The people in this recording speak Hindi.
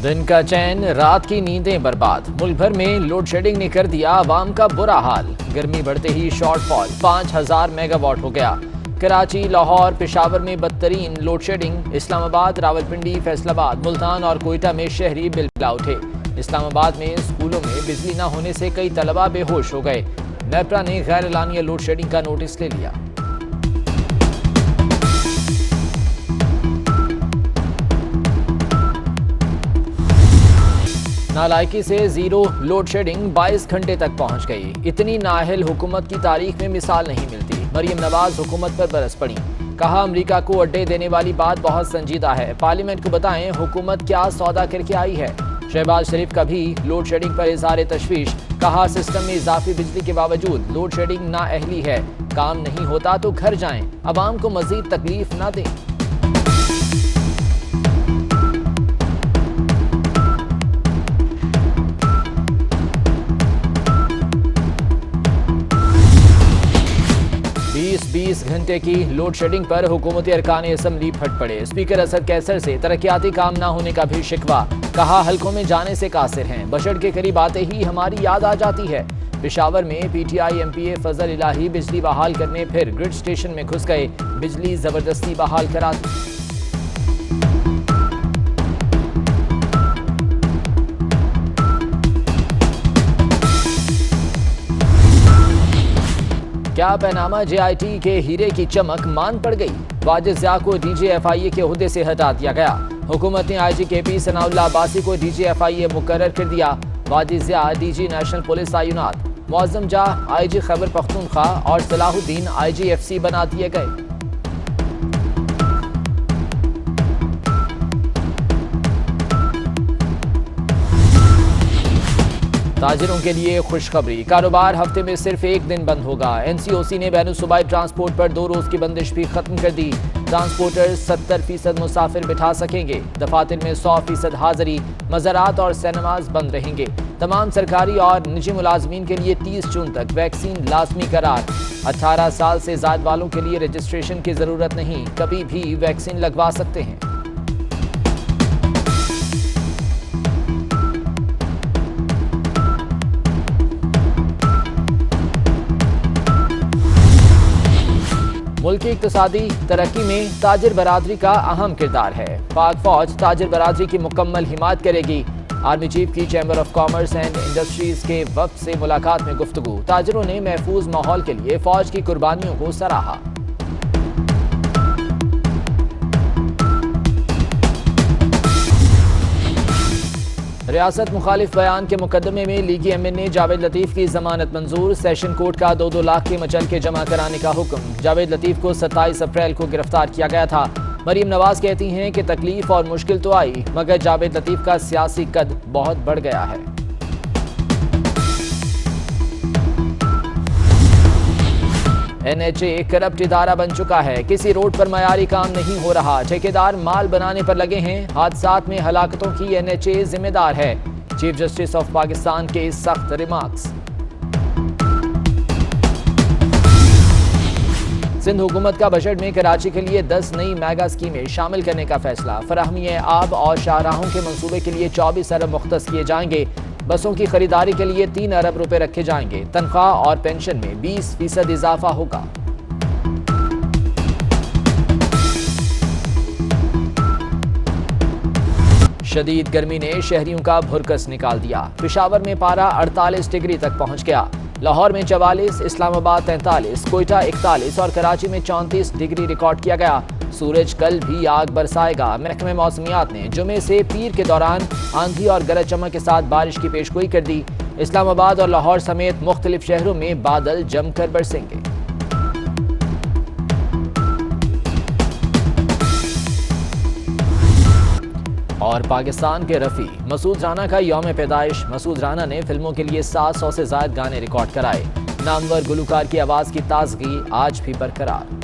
दिन का चैन, रात की नींदें बर्बाद। मुल्क भर में लोड शेडिंग ने कर दिया आवाम का बुरा हाल। गर्मी बढ़ते ही शॉर्टफॉल 5000 मेगावाट हो गया। कराची, लाहौर, पेशावर में बदतरीन लोड शेडिंग। इस्लामाबाद, रावलपिंडी, फैसलाबाद, मुल्तान और कोयटा में शहरी बिलबिला उठे। इस्लामाबाद में स्कूलों में बिजली न होने से कई तलबा बेहोश हो गए। नेपरा ने गैर एलानिया लोड शेडिंग का नोटिस ले लिया। नालायकी से जीरो लोड शेडिंग 22 घंटे तक पहुंच गई। इतनी नाअहल हुकूमत की तारीख में मिसाल नहीं मिलती। मरियम नवाज हुकूमत पर बरस पड़ी। कहा, अमेरिका को अड्डे देने वाली बात बहुत संजीदा है। पार्लियामेंट को बताएं हुकूमत क्या सौदा करके आई है। शहबाज शरीफ का भी लोड शेडिंग पर इज़हार तशवीश। कहा, सिस्टम में इजाफी बिजली के बावजूद लोड शेडिंग नाअहली है। काम नहीं होता तो घर जाएं, अवाम को मजीद तकलीफ न दें। बीस घंटे की लोड शेडिंग पर हुकूमती अरकान असम्बली फट पड़े। स्पीकर असद कैसर से तरक्याती काम न होने का भी शिकवा। कहा, हल्कों में जाने से कासिर हैं। बजट के करीब आते ही हमारी याद आ जाती है। पेशावर में पीटीआई एमपीए फजल इलाही बिजली बहाल करने फिर ग्रिड स्टेशन में घुस गए। बिजली जबरदस्ती बहाल करा दी। क्या पैनामा जेआईटी के हीरे की चमक मान पड़ गई। वाजिद ज़िया को डीजीएफआईए के ओहदे से हटा दिया गया। हुकूमत ने आईजी केपी सनाउल्लाह अब्बासी को डीजीएफआईए मुकर्रर कर दिया। Wajid Zia DG national police तैनात। मुअज़्ज़म जाह आईजी खैबर पख्तूनख्वा और सलाहुद्दीन आईजीएफसी बना दिए गए। ताजिरों के लिए खुशखबरी, कारोबार हफ्ते में सिर्फ एक दिन बंद होगा। एनसीओसी ने बैनुसूबाई ट्रांसपोर्ट पर 2 रोज की बंदिश भी खत्म कर दी। ट्रांसपोर्टर 70% मुसाफिर बिठा सकेंगे। दफातर में 100% हाजिरी। मज़ारात और सिनेमाज बंद रहेंगे। तमाम सरकारी और निजी मुलाजमीन के लिए 30 जून तक वैक्सीन लाजमी करार। 18 साल से ज़ायद वालों के लिए रजिस्ट्रेशन की जरूरत नहीं, कभी भी वैक्सीन लगवा सकते हैं। मुल्क की इक्तिसादी तरक्की में ताजिर बरादरी का अहम किरदार है। पाक फौज ताजिर बरादरी की मुकम्मल हिमायत करेगी। आर्मी चीफ की chamber of commerce and industries के वफ्द से मुलाकात में गुफ्तगू। ताजिरों ने महफूज माहौल के लिए फौज की कुर्बानियों को सराहा। रियासत मुखालिफ बयान के मुकदमे में लीगी एमएनए जावेद लतीफ की जमानत मंजूर। सेशन कोर्ट का 2-2 लाख के मचल के जमा कराने का हुक्म। जावेद लतीफ को 27 अप्रैल को गिरफ्तार किया गया था। मरियम नवाज कहती हैं कि तकलीफ और मुश्किल तो आई, मगर जावेद लतीफ का सियासी कद बहुत बढ़ गया है। एनएचए करप्ट इदारा बन चुका है। किसी रोड पर मयारी काम नहीं हो रहा। ठेकेदार माल बनाने पर लगे हैं। हादसात में हलाकतों की एनएचए जिम्मेदार है। चीफ जस्टिस ऑफ पाकिस्तान के सख्त रिमार्क्स। सिंध हुकूमत का बजट में कराची के लिए 10 नई मेगा स्कीमें शामिल करने का फैसला। फराहमी आब और शाहराहों के मंसूबे के लिए 24 अरब मुख्तस किए जाएंगे। बसों की खरीदारी के लिए 3 अरब रुपए रखे जाएंगे। तनख्वाह और पेंशन में 20% इजाफा होगा। शदीद गर्मी ने शहरियों का भुरकस निकाल दिया। पेशावर में पारा 48 डिग्री तक पहुंच गया। लाहौर में 44, इस्लामाबाद 43, कोयटा 41 और कराची में 34 डिग्री रिकॉर्ड किया गया। सूरज कल भी आग बरसाएगा। महकमे मौसमियात ने जुमे से पीर के दौरान आंधी और गरज चमक के साथ बारिश की पेशगोई कर दी। इस्लामाबाद और लाहौर समेत मुख्तलिफ शहरों में बादल जमकर बरसेंगे। और पाकिस्तान के रफ़ी मसूद राना का यौम पैदाइश। मसूद राना ने फिल्मों के लिए 700 से ज़ायद गाने रिकॉर्ड कराए। नामवर गुलूकार की आवाज़ की ताजगी आज भी बरकरार।